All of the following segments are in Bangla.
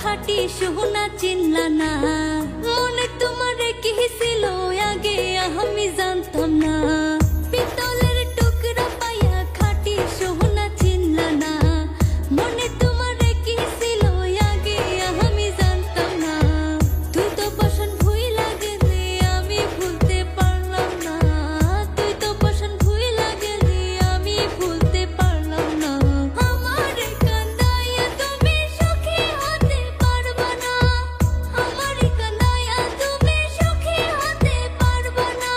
খাটি সোনা চিনলা না, মনে তোমার কি ছিল আগে আমি জানতাম না। পিতলের টুকরা পাইয়া খাটি সোনা চিনলা না, মনে তোমার কি ছিল আগে আমি জানতাম না। তুই তো পছন্দ ভুইলা গেলি আমি ভুলতে পারলাম না, তুই তো পছন্দ ভুইলা গেলি আমি ভুলতে পারলাম না। আমার কান্দাইয়া তুমি সুখী হতে পারবা না, আমার কান্দাইয়া তুমি সুখী হতে পারবা না।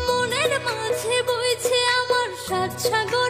মনের মাঝে বইছে আমার সাত সাগর।